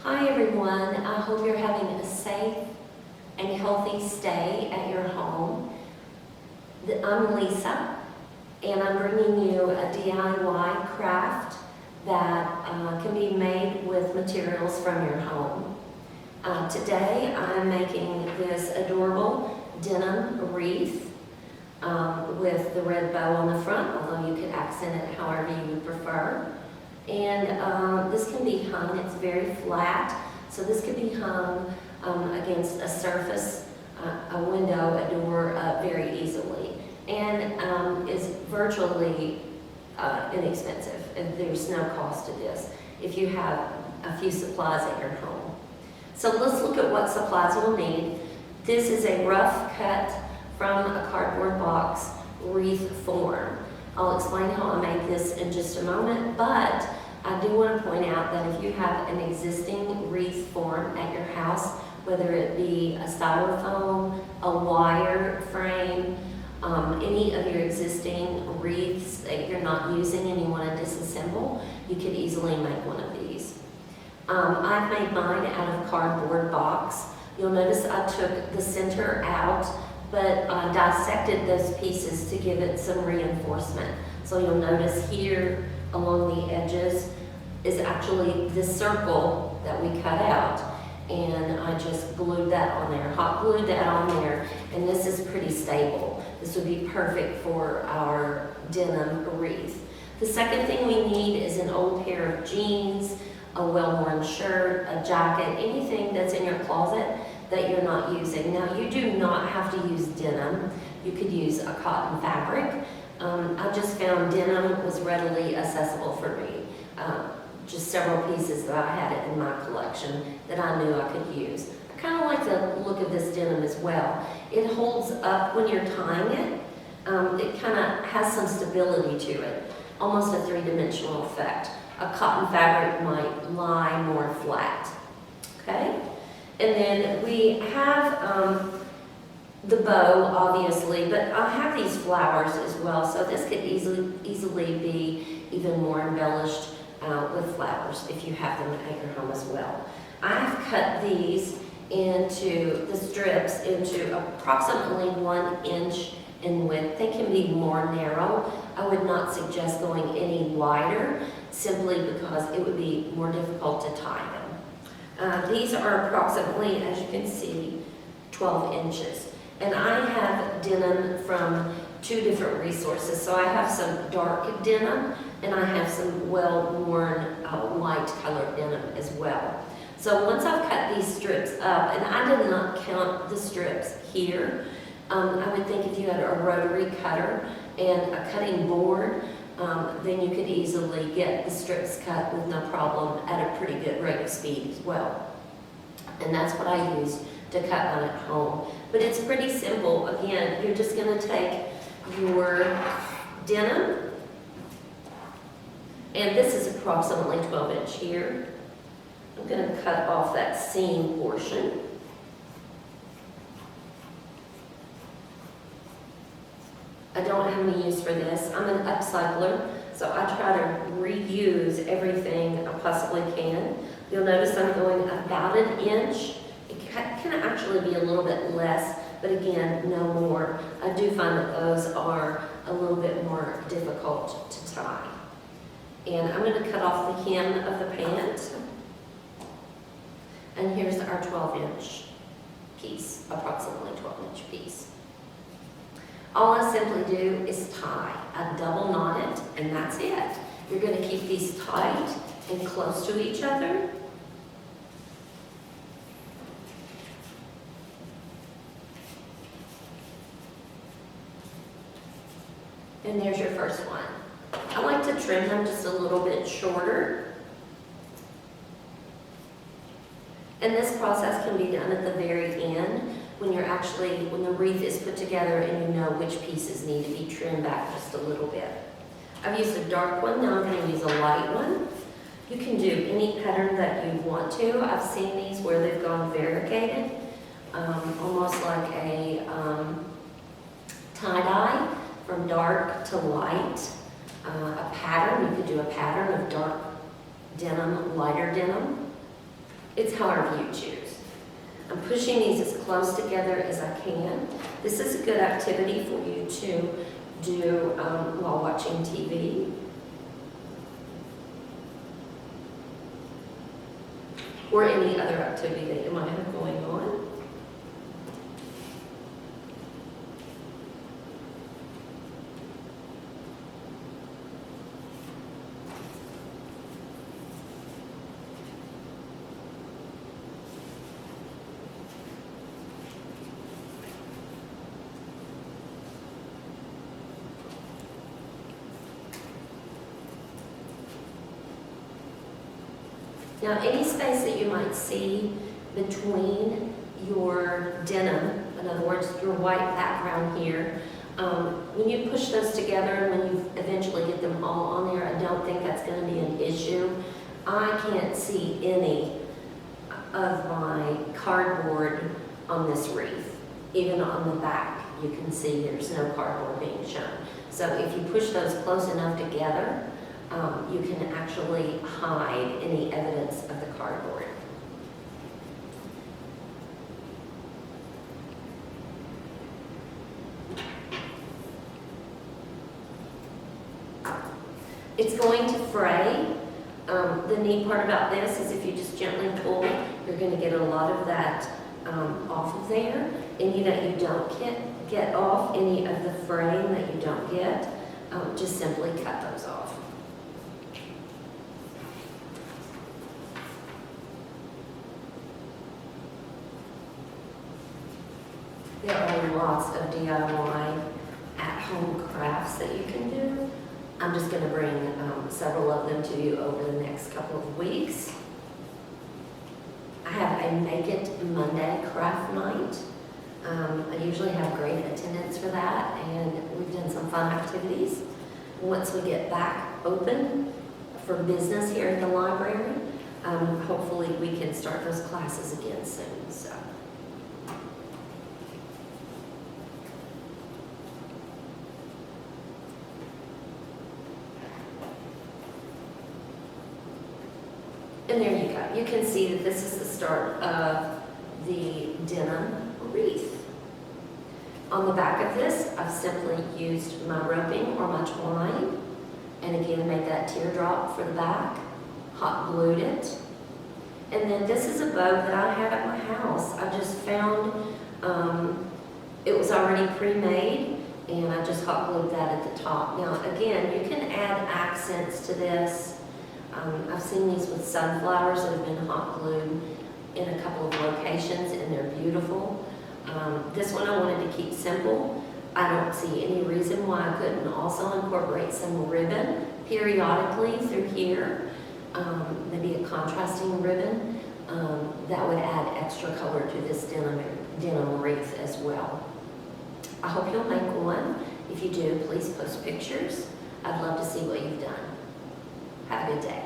Hi everyone, I hope you're having a safe and healthy stay at your home. I'm Lisa, and I'm bringing you a DIY craft that can be made with materials from your home. Today I'm making this adorable denim wreath with the red bow on the front, although you could accent it however you would prefer. And this can be hung, it's very flat, so this could be hung against a surface, a window, a door very easily. And is virtually inexpensive, and there's no cost to this if you have a few supplies at your home. So let's look at what supplies you'll need. This is a rough cut from a cardboard box wreath form. I'll explain how I made this in just a moment, but I do want to point out that if you have an existing wreath form at your house, whether it be a styrofoam, a wire frame, any of your existing wreaths that you're not using and you want to disassemble, you could easily make one of these. I've made mine out of cardboard box. You'll notice I took the center out, but dissected those pieces to give it some reinforcement. So you'll notice here along the edges is actually this circle that we cut out, and I just glued that on there, hot glued that on there, and this is pretty stable. This would be perfect for our denim wreath. The second thing we need is an old pair of jeans, a well-worn shirt, a jacket, anything that's in your closet that you're not using. Now, you do not have to use denim. You could use a cotton fabric. I just found denim was readily accessible for me. Just several pieces that I had in my collection that I knew I could use. I kind of like the look of this denim as well. It holds up when you're tying it. It kind of has some stability to it, almost a three-dimensional effect. A cotton fabric might lie more flat, okay? And then we have the bow, obviously, but I have these flowers as well, so this could easily be even more embellished with flowers if you have them at your home as well. I've cut these into the strips into approximately 1 inch in width. They can be more narrow. I would not suggest going any wider, simply because it would be more difficult to tie them. These are approximately, as you can see, 12 inches. And I have denim from 2 different resources. So I have some dark denim, and I have some well-worn light colored denim as well. So once I've cut these strips up, and I did not count the strips here, I would think if you had a rotary cutter and a cutting board, then you could easily get the strips cut with no problem at a pretty good rate of speed as well. And that's what I use to cut on at home. But it's pretty simple. Again, you're just going to take your denim, and this is approximately 12 inch here. I'm going to cut off that seam portion. I don't have any use for this. I'm an upcycler, so I try to reuse everything I possibly can. You'll notice I'm going about 1 inch. It can actually be a little bit less, but again, no more. I do find that those are a little bit more difficult to tie. And I'm going to cut off the hem of the pant. And here's our 12-inch piece, approximately 12-inch piece. All I simply do is tie. I double knot it, and that's it. You're going to keep these tight and close to each other. And there's your first one. I like to trim them just a little bit shorter. And this process can be done at the very end when the wreath is put together and you know which pieces need to be trimmed back just a little bit. I've used a dark one, now I'm going to use a light one. You can do any pattern that you want to. I've seen these where they've gone variegated, almost like a tie-dye from dark to light. A pattern, you could do a pattern of dark denim, lighter denim. It's however you choose. I'm pushing these as close together as I can. This is a good activity for you to do while watching TV. Or any other activity that you might have going on. Now, any space that you might see between your denim, in other words, your white background here, when you push those together and when you eventually get them all on there, I don't think that's going to be an issue. I can't see any of my cardboard on this wreath. Even on the back, you can see there's no cardboard being shown. So if you push those close enough together, you can actually hide any evidence of the cardboard. It's going to fray. The neat part about this is if you just gently pull, you're going to get a lot of that off of there. Any that you don't get off, any of the fraying that you don't get, just simply cut those off. There are lots of DIY at-home crafts that you can do. I'm just going to bring several of them to you over the next couple of weeks. I have a Make It Monday craft night. I usually have great attendance for that, and we've done some fun activities. Once we get back open for business here at the library, hopefully we can start those classes again soon. So. And there you go. You can see that this is the start of the denim wreath. On the back of this, I've simply used my roping or my twine, and again made that teardrop for the back, hot glued it. And then this is a bow that I have at my house. I just found it was already pre-made, and I just hot glued that at the top. Now again, you can add accents to this. I've seen these with sunflowers that have been hot glued in a couple of locations, and they're beautiful. This one I wanted to keep simple. I don't see any reason why I couldn't also incorporate some ribbon periodically through here. Maybe a contrasting ribbon that would add extra color to this denim wreath as well. I hope you'll make one. If you do, please post pictures. I'd love to see what you've done. Have a good day.